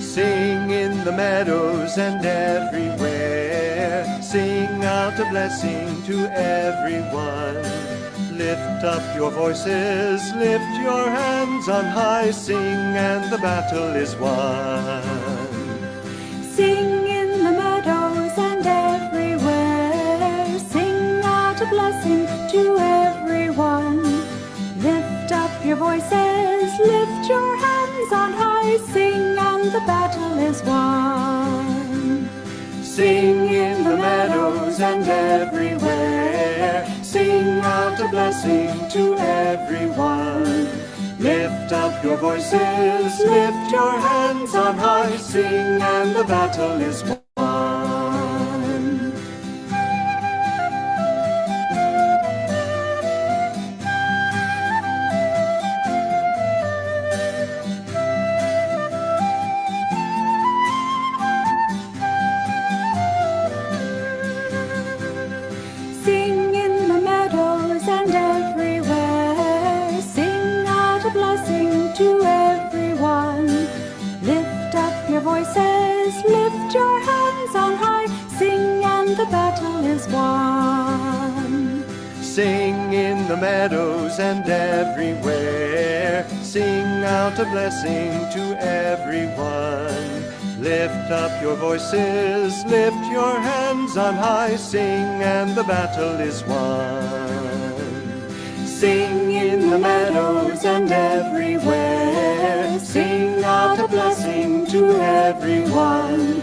Sing in the meadows and everywhere. Sing out a blessing to everyone. Lift up your voices, lift your hands on high. Sing and the battle is won. Sing in the meadows and everywhere. Sing out a blessing to everyone. Lift up your voices, lift your hands on high. Sing and the battle is won. Sing in the meadows and everywhere. Sing out a blessing to everyone. Lift up your voices, lift your hands on high. Sing and the battle is won. Sing in the meadows and everywhere. Sing out a blessing to everyone. Lift up your voices, lift your hands on high. Sing and the battle is won. Sing in the meadows and everywhere. Sing out a blessing to everyone. Lift up your voices, lift your hands on high. Sing and the battle is won. Sing in the meadows and everywhere. Sing out a blessing to everyone.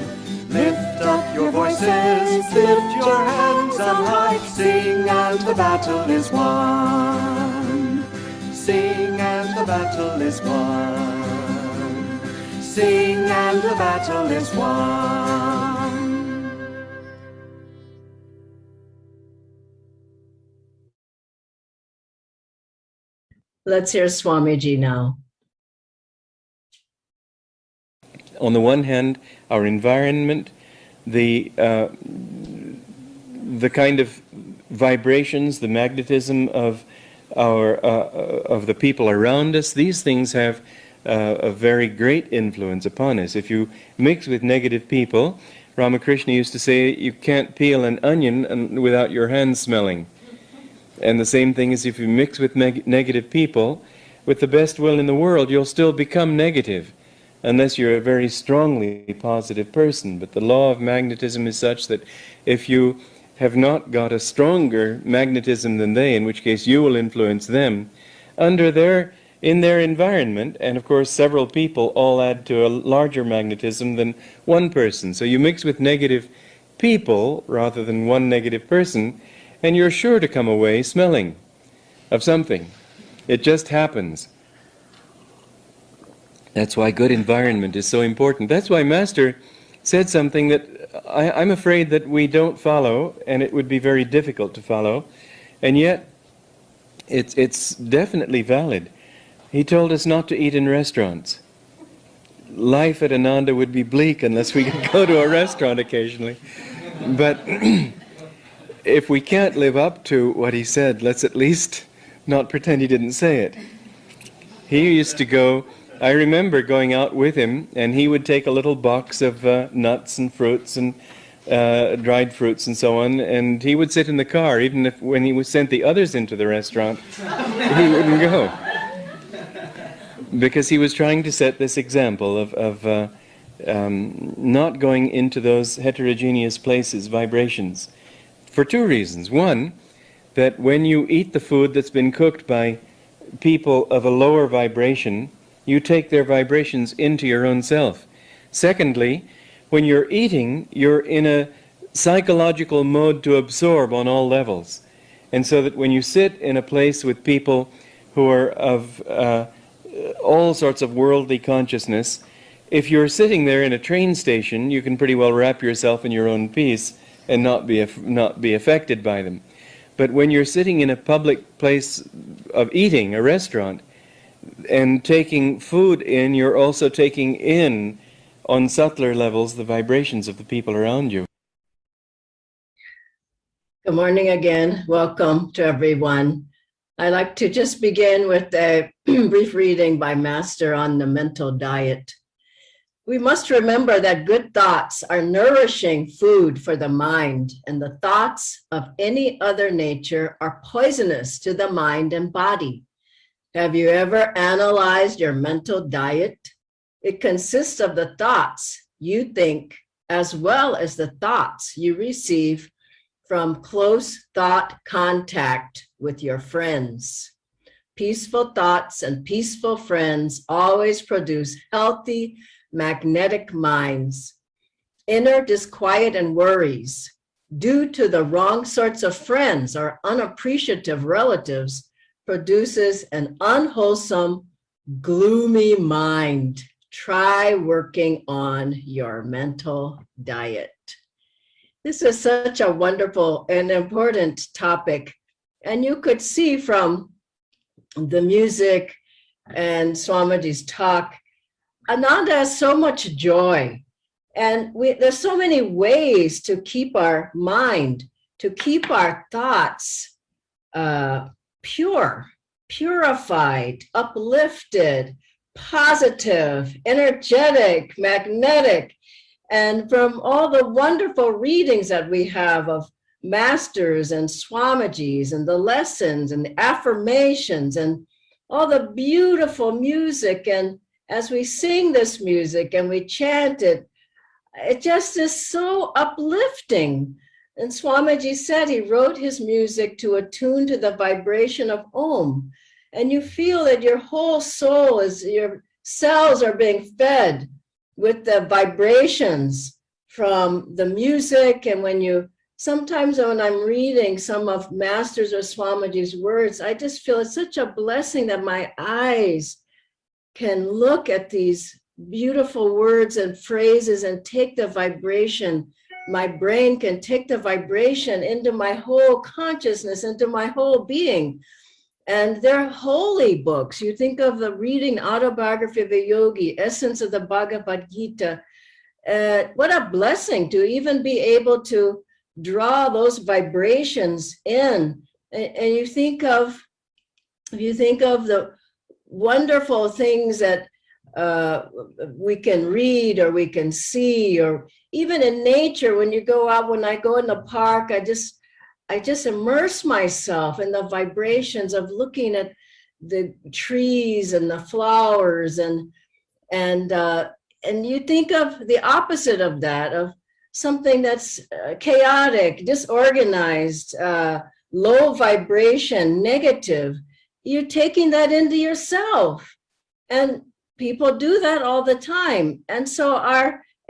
Lift up your voices, lift your hands on high. Sing and the battle is won. Sing and the battle is won. Sing and the battle is won. Let's hear Swamiji now. On the one hand, our environment, the kind of vibrations, the magnetism of of the people around us, these things have a very great influence upon us. If you mix with negative people, Ramakrishna used to say, you can't peel an onion without your hands smelling. And the same thing is if you mix with negative people, with the best will in the world, you'll still become negative, unless you're a very strongly positive person. But the law of magnetism is such that if you have not got a stronger magnetism than they, in which case you will influence them, in their environment, and of course several people all add to a larger magnetism than one person. So you mix with negative people rather than one negative person, and you're sure to come away smelling of something. It just happens. That's why good environment is so important. That's why Master said something that I'm afraid that we don't follow, and it would be very difficult to follow, and yet it's definitely valid. He told us not to eat in restaurants. Life at Ananda would be bleak unless we could go to a restaurant occasionally. But if we can't live up to what he said, let's at least not pretend he didn't say it. He used to go, I remember going out with him, and he would take a little box of nuts and fruits and dried fruits and so on, and he would sit in the car, even if when he sent the others into the restaurant, he wouldn't go. Because he was trying to set this example of not going into those heterogeneous places, vibrations, for two reasons. One, that when you eat the food that's been cooked by people of a lower vibration, you take their vibrations into your own self. Secondly, when you're eating, you're in a psychological mode to absorb on all levels. And so that when you sit in a place with people who are of all sorts of worldly consciousness, if you're sitting there in a train station, you can pretty well wrap yourself in your own peace and not be affected by them. But when you're sitting in a public place of eating, a restaurant, and taking food in, you're also taking in, on subtler levels, the vibrations of the people around you. Good morning again. Welcome to everyone. I'd like to just begin with a brief reading by Master on the mental diet. We must remember that good thoughts are nourishing food for the mind, and the thoughts of any other nature are poisonous to the mind and body. Have you ever analyzed your mental diet? It consists of the thoughts you think as well as the thoughts you receive from close thought contact with your friends. Peaceful thoughts and peaceful friends always produce healthy, magnetic minds. Inner disquiet and worries due to the wrong sorts of friends or unappreciative relatives produces an unwholesome, gloomy mind. Try working on your mental diet. This is such a wonderful and important topic. And you could see from the music and Swamiji's talk, Ananda has so much joy. And there's so many ways to keep our mind, to keep our thoughts pure, purified, uplifted, positive, energetic, magnetic. And from all the wonderful readings that we have of masters and Swamijis and the lessons and the affirmations and all the beautiful music, and as we sing this music and we chant it, it just is so uplifting. And Swamiji said he wrote his music to attune to the vibration of Om. And you feel that your whole soul your cells are being fed with the vibrations from the music. And sometimes when I'm reading some of Masters or Swamiji's words, I just feel it's such a blessing that my eyes can look at these beautiful words and phrases and take the vibration. My brain can take the vibration into my whole consciousness, into my whole being. And they're holy books. You think of the reading Autobiography of a Yogi, Essence of the Bhagavad Gita. What a blessing to even be able to draw those vibrations in. And you think of the wonderful things that we can read or we can see, or even in nature, when I go in the park, I just immerse myself in the vibrations of looking at the trees and the flowers, and you think of the opposite of that, of something that's chaotic, disorganized, low vibration, negative. You're taking that into yourself, and people do that all the time. And so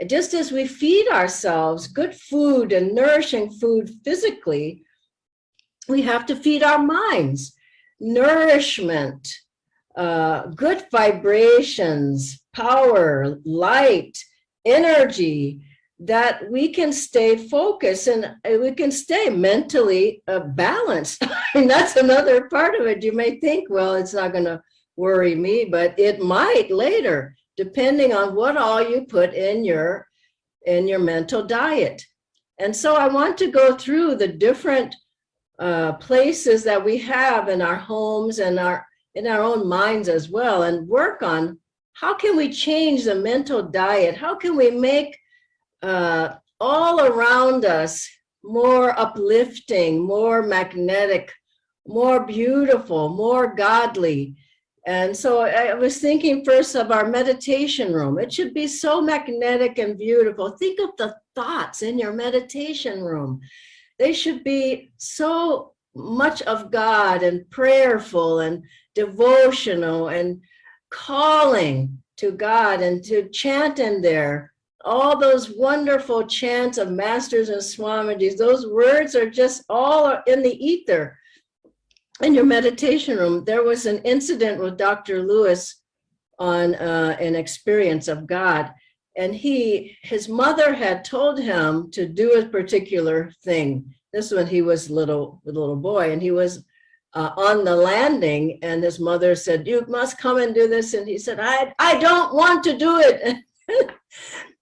just as we feed ourselves good food and nourishing food physically, we have to feed our minds nourishment, good vibrations, power, light, energy, that we can stay focused and we can stay mentally balanced. And that's another part of it. You may think, well, it's not going to worry me, but it might later, depending on what all you put in your mental diet. And so I want to go through the different places that we have in our homes and in our own minds as well, and work on how can we change the mental diet? How can we make all around us more uplifting, more magnetic, more beautiful, more godly? And so I was thinking first of our meditation room. It should be so magnetic and beautiful. Think of the thoughts in your meditation room. They should be so much of God and prayerful and devotional and calling to God, and to chant in there. All those wonderful chants of masters and Swamijis, those words are just all in the ether. In your meditation room, there was an incident with Dr. Lewis on an experience of God. And his mother had told him to do a particular thing. This when he was a little boy, and he was on the landing, and his mother said, "You must come and do this." And he said, I don't want to do it.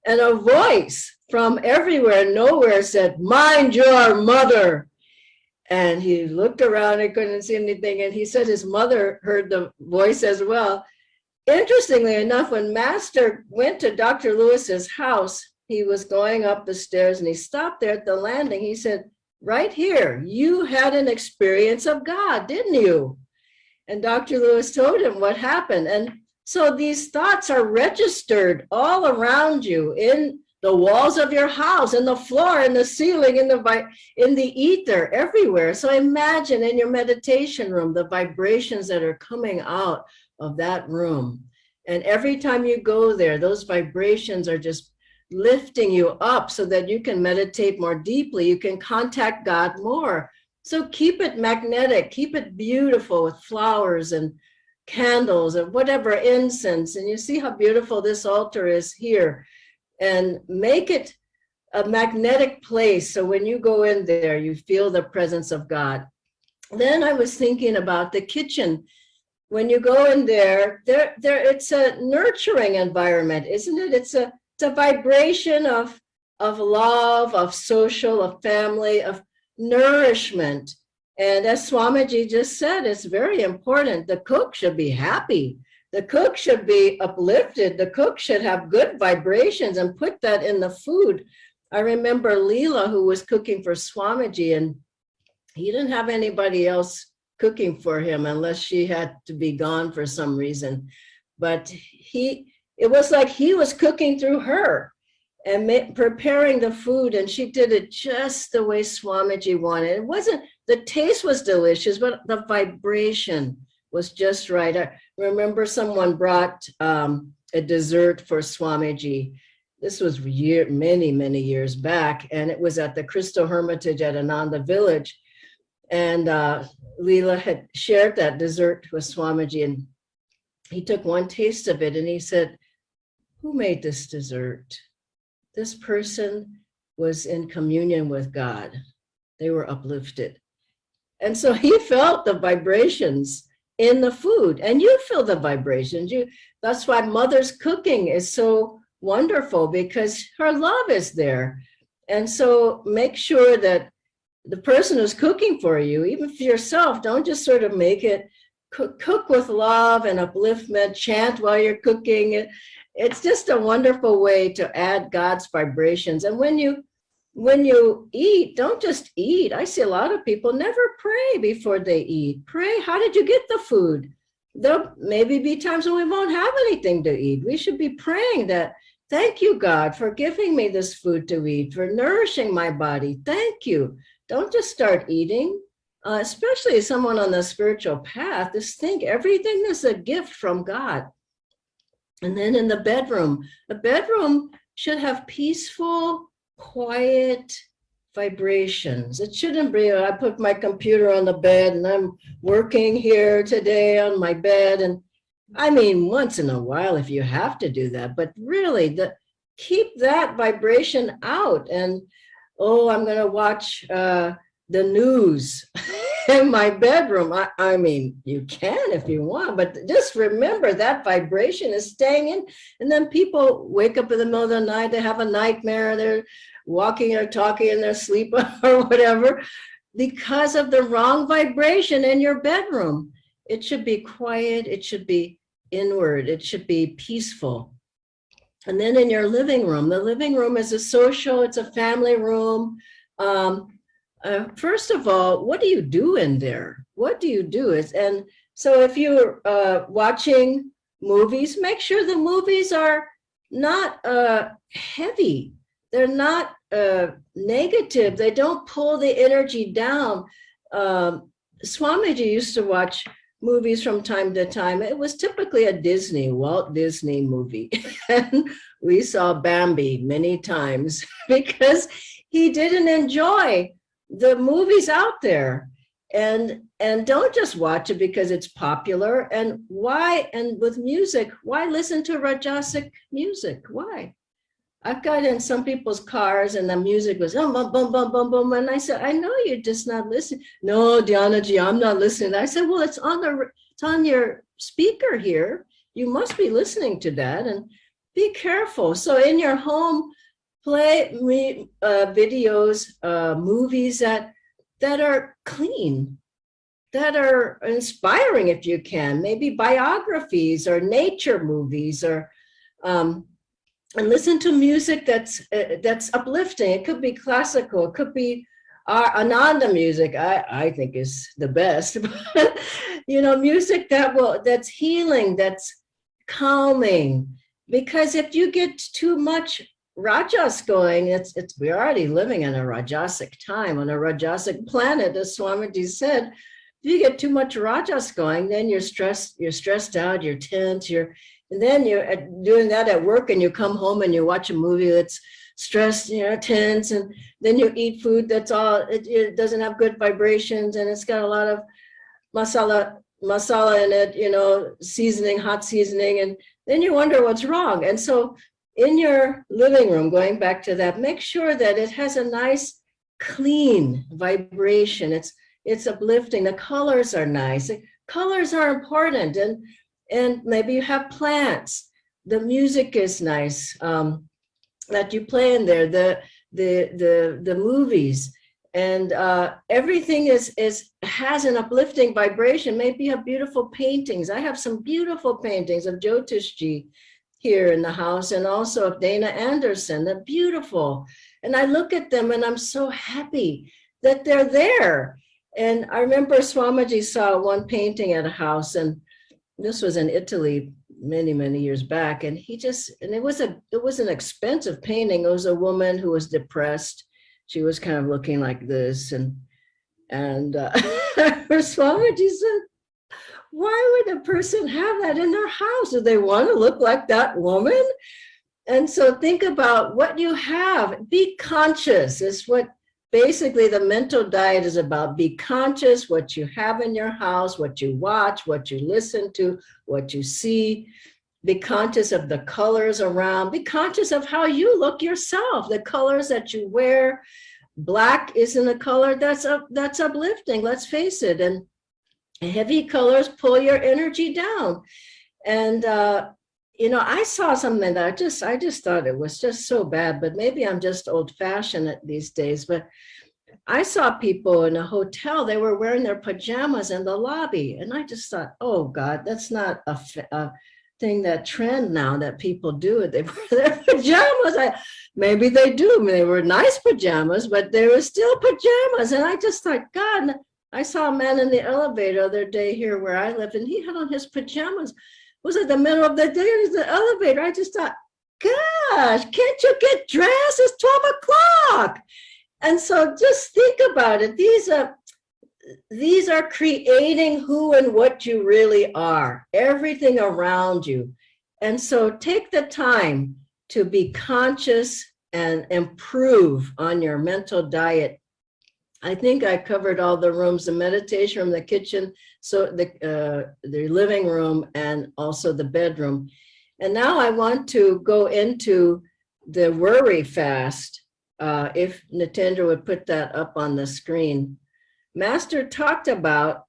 And a voice from everywhere, nowhere said, "Mind your mother." And he looked around and couldn't see anything. And he said his mother heard the voice as well. interestingly enough, when Master went to Dr. Lewis's house, he was going up the stairs and he stopped there at the landing. He said, right here, you had an experience of God, didn't you? And Dr. Lewis told him what happened. And so these thoughts are registered all around you, in the walls of your house, in the floor, in the ceiling, in the ether, everywhere. So imagine in your meditation room, the vibrations that are coming out of that room. And every time you go there, those vibrations are just lifting you up so that you can meditate more deeply. You can contact God more. So keep it magnetic, keep it beautiful with flowers and candles and whatever, incense. And you see how beautiful this altar is here. And make it a magnetic place. So when you go in there, you feel the presence of God. Then I was thinking about the kitchen. When you go in there, it's a nurturing environment, isn't it? It's a vibration of love, of social, of family, of nourishment. And as Swamiji just said, it's very important. The cook should be happy. The cook should be uplifted. The cook should have good vibrations and put that in the food. I remember Leela, who was cooking for Swamiji, and he didn't have anybody else cooking for him unless she had to be gone for some reason. But it was like he was cooking through her and preparing the food, and she did it just the way Swamiji wanted. It wasn't, the taste was delicious, but the vibration was just right. I remember someone brought a dessert for Swamiji. This was many, many years back, and it was at the Crystal Hermitage at Ananda Village. And Leela had shared that dessert with Swamiji, and he took one taste of it and he said, who made this dessert? This person was in communion with God. They were uplifted. And so he felt the vibrations in the food, and you feel the vibrations. That's why Mother's cooking is so wonderful, because her love is there. And so make sure that the person who's cooking for you, even for yourself, don't just sort of make it, cook with love and upliftment, chant while you're cooking. It's just a wonderful way to add God's vibrations. And when you eat, don't just eat. I see a lot of people never pray before they eat. Pray, how did you get the food? There'll maybe be times when we won't have anything to eat. We should be praying that, thank you, God, for giving me this food to eat, for nourishing my body. Thank you. Don't just start eating, especially as someone on the spiritual path. Just think everything is a gift from God. And then in the bedroom should have peaceful, quiet vibrations. It shouldn't be, I put my computer on the bed and I'm working here today on my bed. And I mean, once in a while, if you have to do that, but really keep that vibration out. And, oh, I'm going to watch the news in my bedroom. I mean, you can if you want, but just remember that vibration is staying in. And then people wake up in the middle of the night, they have a nightmare, they're walking or talking in their sleep or whatever, because of the wrong vibration in your bedroom. It should be quiet, it should be inward, it should be peaceful. And then in your living room, the living room is a social, it's a family room. First of all, what do you do in there? What do you do? And so if you're watching movies, make sure the movies are not heavy. They're not negative. They don't pull the energy down. Swamiji used to watch movies from time to time. It was typically a Walt Disney movie. And we saw Bambi many times because he didn't enjoy the movies out there. And don't just watch it because it's popular. And why? And with music, why listen to Rajasic music? Why? I've got in some people's cars and the music was boom, boom, boom, boom, boom. And I said, I know you're just not listening. No, Dhyanaji, I'm not listening. I said, well, it's on your speaker here. You must be listening to that, and be careful. So in your home, play videos, movies that are clean, that are inspiring if you can, maybe biographies or nature movies, or and listen to music that's uplifting. It could be classical, it could be Ananda music, I think is the best. Music that's healing, that's calming. Because if you get too much rajas going, we're already living in a rajasic time, on a rajasic planet, as Swamiji said. If you get too much rajas going, then you're stressed out, you're tense, and then you're doing that at work, and you come home and you watch a movie that's stressed, tense, and then you eat food that's it doesn't have good vibrations, and it's got a lot of masala in it, seasoning, hot seasoning, and then you wonder what's wrong. And so in your living room, going back to that, make sure that it has a nice, clean vibration. It's uplifting. The colors are nice. The colors are important, and maybe you have plants. The music is nice that you play in there. The movies, and everything has an uplifting vibration. Maybe you have beautiful paintings. I have some beautiful paintings of Jyotishji here in the house, and also of Dana Anderson. They're beautiful, and I look at them and I'm so happy that they're there. And I remember Swamiji saw one painting at a house, and this was in Italy many years back, and it was an expensive painting. It was a woman who was depressed. She was kind of looking like this, and Swamiji said, why would a person have that in their house? Do they want to look like that woman? And so think about what you have. Be conscious is what basically the mental diet is about. Be conscious what you have in your house, what you watch, what you listen to, what you see. Be conscious of the colors around. Be conscious of how you look yourself, the colors that you wear. Black isn't a color that's uplifting, let's face it. And heavy colors pull your energy down. And I saw something that I just thought it was just so bad, but maybe I'm just old-fashioned these days. But I saw people in a hotel, they were wearing their pajamas in the lobby. And I just thought, oh God, that's not a thing, that trend now that people do. They wear their pajamas. Maybe they do. They were nice pajamas, but they were still pajamas. And I just thought, God, I saw a man in the elevator the other day here where I live, and he had on his pajamas. It was at the middle of the day in the elevator. I just thought, gosh, can't you get dressed? It's 12 o'clock. And so just think about it. These are creating who and what you really are, everything around you. And so take the time to be conscious and improve on your mental diet. I think I covered all the rooms, the meditation room, the kitchen, so the living room, and also the bedroom. And now I want to go into the worry fast. If Nitendra would put that up on the screen. Master talked about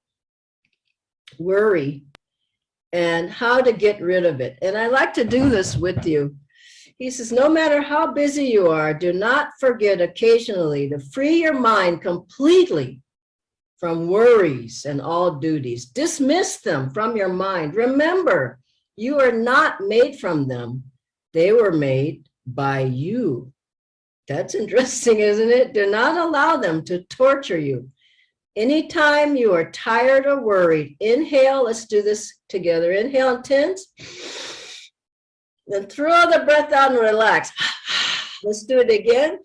worry and how to get rid of it. And I like to do this with you. He says, no matter how busy you are, do not forget occasionally to free your mind completely from worries and all duties. Dismiss them from your mind. Remember, you are not made from them. They were made by you. That's interesting, isn't it? Do not allow them to torture you. Anytime you are tired or worried, inhale. Let's do this together. Inhale intense. Then throw the breath out and relax. Let's do it again.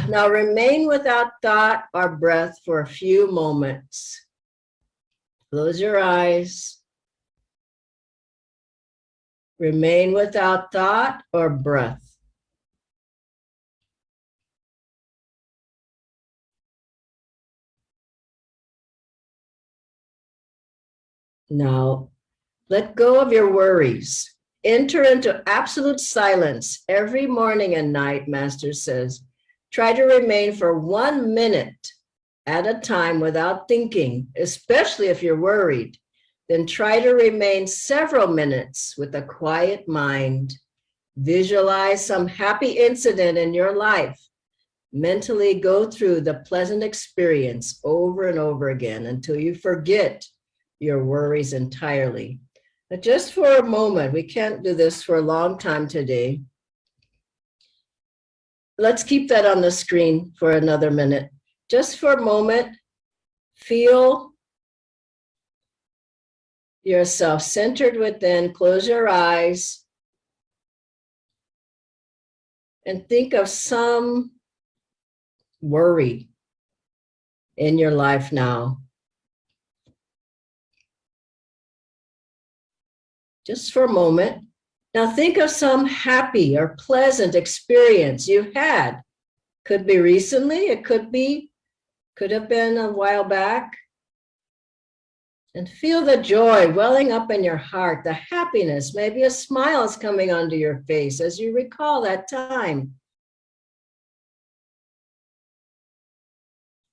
Now remain without thought or breath for a few moments. Close your eyes. Remain without thought or breath. Now, let go of your worries. Enter into absolute silence every morning and night, Master says. Try to remain for 1 minute at a time without thinking, especially if you're worried. Then try to remain several minutes with a quiet mind. Visualize some happy incident in your life. mentally go through the pleasant experience over and over again until you forget your worries entirely. But just for a moment, we can't do this for a long time today. Let's keep that on the screen for another minute. Just for a moment, feel yourself centered within, close your eyes, and think of some worry in your life now. Just for a moment. Now think of some happy or pleasant experience you've had. Could be recently, it could have been a while back. And feel the joy welling up in your heart, the happiness, maybe a smile is coming onto your face as you recall that time.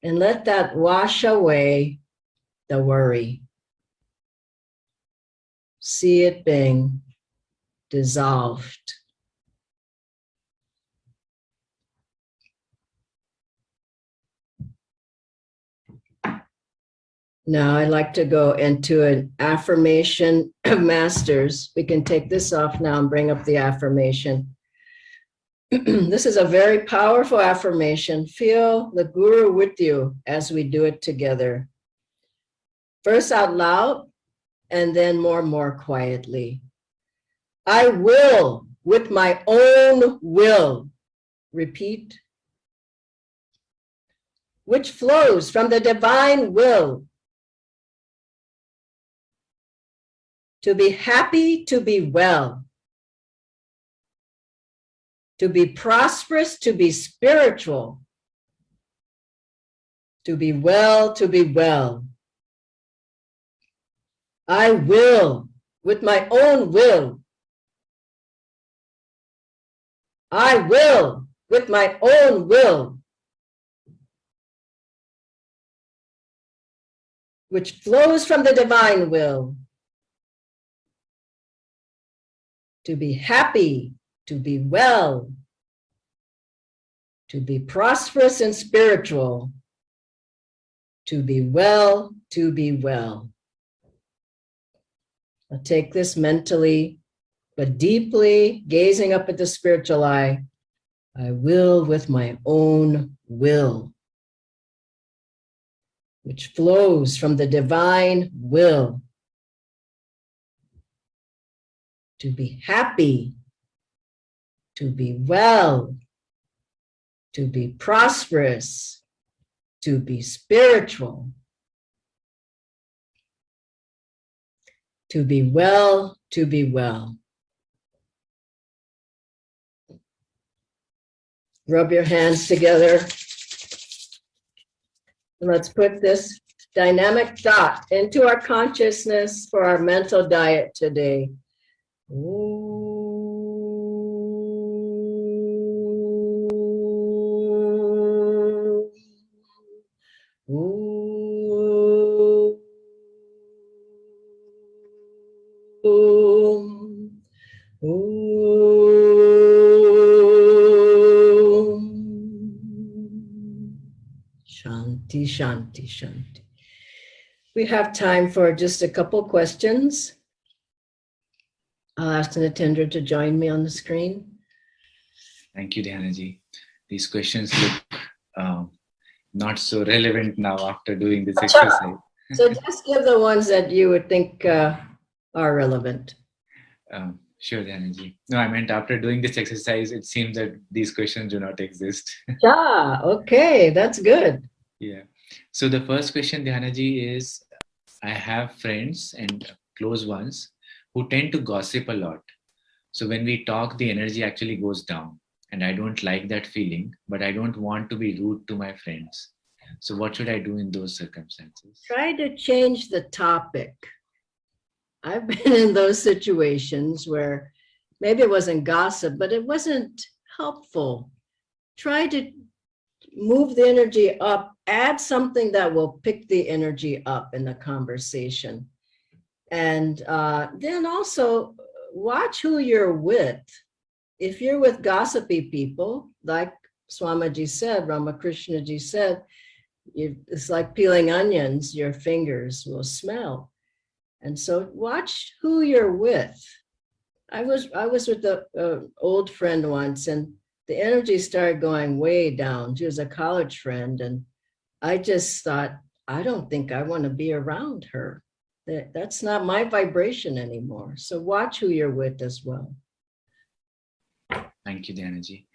And let that wash away the worry. See it being dissolved. Now I'd like to go into an affirmation of masters. We can take this off now and bring up the affirmation. This is a very powerful affirmation. Feel the Guru with you as we do it together. First out loud and then more and more quietly. I will with my own will. Repeat. Which flows from the divine will. To be happy, to be well. To be prosperous, to be spiritual. To be well, to be well. I will, with my own will. I will, with my own will. Which flows from the divine will. To be happy, to be well, to be prosperous and spiritual, to be well, to be well. I'll take this mentally, but deeply, gazing up at the spiritual eye. I will with my own will, which flows from the divine will. To be happy, to be well, to be prosperous, to be spiritual, to be well, to be well. Rub your hands together. And let's put this dynamic thought into our consciousness for our mental diet today. Shanti, shanti, shanti. We have time for just a couple questions. I'll ask an attender to join me on the screen. Thank you, Dhyanaji. These questions look not so relevant now after doing this exercise. So just give the ones that you would think are relevant. Sure, Dhyanaji. No, I meant after doing this exercise, it seems that these questions do not exist. Yeah, okay, that's good. Yeah. So the first question, Dhyanaji, is I have friends and close ones who tend to gossip a lot. So when we talk, the energy actually goes down. And I don't like that feeling, but I don't want to be rude to my friends. So what should I do in those circumstances? Try to change the topic. I've been in those situations where maybe it wasn't gossip, but it wasn't helpful. Try to move the energy up, add something that will pick the energy up in the conversation. And then also watch who you're with. If you're with gossipy people, like Swamiji said, Ramakrishnaji said, it's like peeling onions, your fingers will smell. And so watch who you're with. I was with an old friend once, and the energy started going way down. She was a college friend, and I just thought, I don't think I want to be around her. That's not my vibration anymore. So watch who you're with as well. Thank you, Dhyanaji.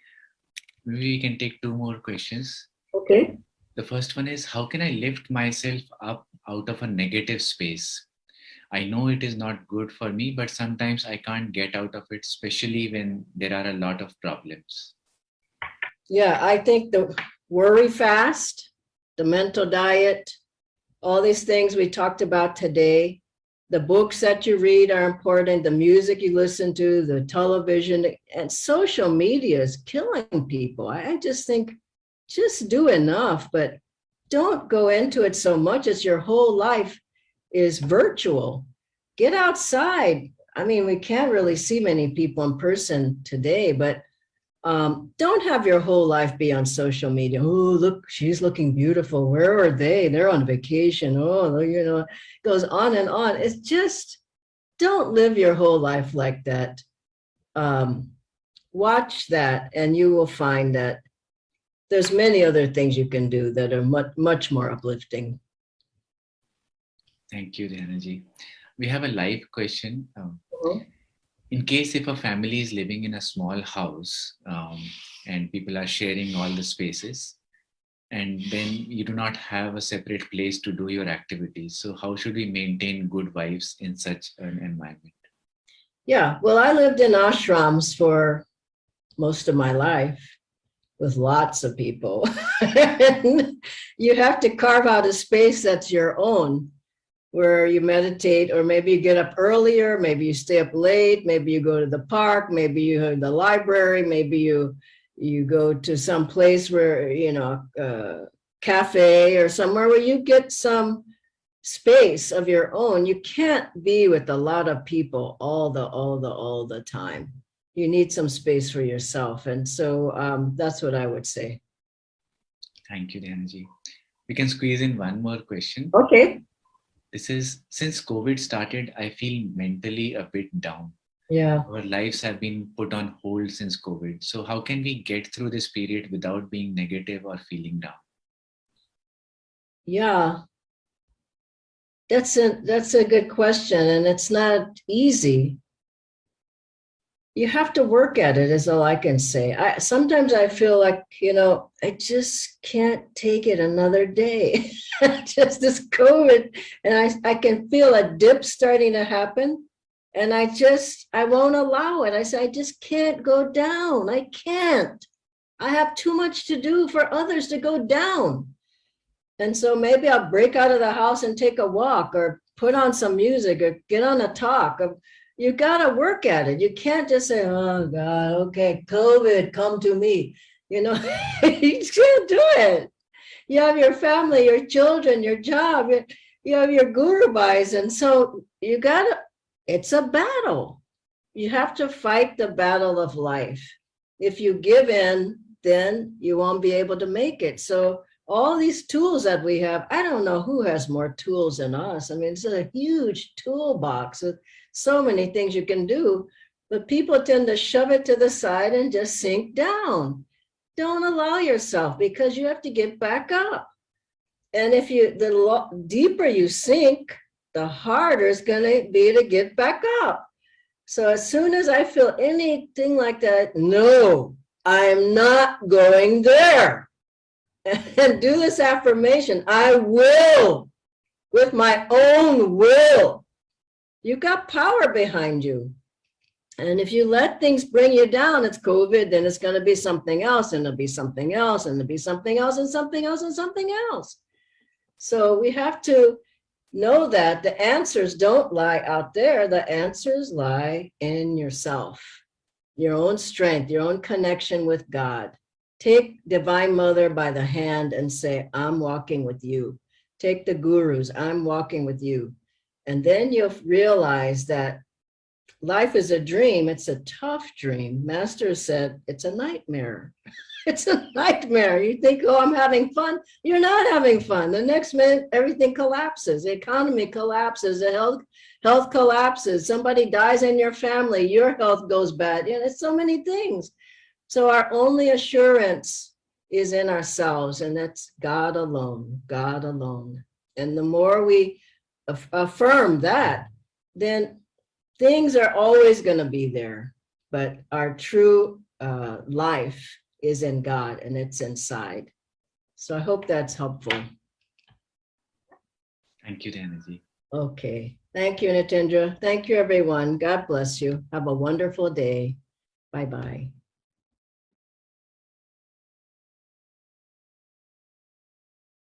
Maybe we can take 2 more questions. Okay. The first one is, how can I lift myself up out of a negative space? I know it is not good for me, but sometimes I can't get out of it, especially when there are a lot of problems. Yeah, I think the worry fast, the mental diet, all these things we talked about today, the books that you read are important, the music you listen to, the television, and social media is killing people. I just think, just do enough, but don't go into it so much as your whole life is virtual. Get outside. I mean, we can't really see many people in person today, but don't have your whole life be on social media. Oh, look, she's looking beautiful. Where are they? They're on vacation. Oh, you know, it goes on and on. It's just, don't live your whole life like that. Watch that, and you will find that there's many other things you can do that are much more uplifting. Thank you, Dhyanaji. We have a live question. In case if a family is living in a small house and people are sharing all the spaces, and then you do not have a separate place to do your activities, so how should we maintain good vibes in such an environment? Yeah, well, I lived in ashrams for most of my life with lots of people. You have to carve out a space that's your own, where you meditate, or maybe you get up earlier, maybe you stay up late, maybe you go to the park, maybe you go to the library, maybe you go to some place where, you know, cafe or somewhere where you get some space of your own. You can't be with a lot of people all the time. You need some space for yourself. And so that's what I would say. Thank you, Dhyanaji. We can squeeze in one more question. Okay. This is, since COVID started, I feel mentally a bit down. Yeah. Our lives have been put on hold since COVID. So how can we get through this period without being negative or feeling down? Yeah. That's a good question, and it's not easy. You have to work at it, is all I can say. Sometimes I feel like, you know, I just can't take it another day. Just this COVID, and I can feel a dip starting to happen, and I won't allow it. I say, I just can't go down. I can't. I have too much to do for others to go down. And so maybe I'll break out of the house and take a walk, or put on some music, or get on a talk. You got to work at it. You can't just say, oh God, okay, COVID, come to me. You know, you can't do it. You have your family, your children, your job, you have your guru bhais. And so it's a battle. You have to fight the battle of life. If you give in, then you won't be able to make it. So all these tools that we have, I don't know who has more tools than us. I mean, it's a huge toolbox with so many things you can do, but people tend to shove it to the side and just sink down. Don't allow yourself, because you have to get back up. And if the deeper you sink, the harder it's going to be to get back up. So as soon as I feel anything like that, no, I'm not going there. And do this affirmation, I will, with my own will. You got power behind you. And if you let things bring you down, it's COVID, then it's going to be something else, and it'll be something else, and it'll be something else, and something else, and something else. So we have to know that the answers don't lie out there. The answers lie in yourself, your own strength, your own connection with God. Take Divine Mother by the hand and say, I'm walking with you. Take the gurus, I'm walking with you. And then you'll realize that life is a dream. It's a tough dream. Master said it's a nightmare. It's a nightmare. You think, oh, I'm having fun. You're not having fun. The next minute, everything collapses. The economy collapses. The health collapses. Somebody dies in your family. Your health goes bad. You know, it's so many things. So our only assurance is in ourselves, and that's God alone, God alone. And the more we affirm that, then things are always going to be there. But our true life is in God, and it's inside. So I hope that's helpful. Thank you, Dhyanaji. Okay. Thank you, Nitendra. Thank you, everyone. God bless you. Have a wonderful day. Bye-bye.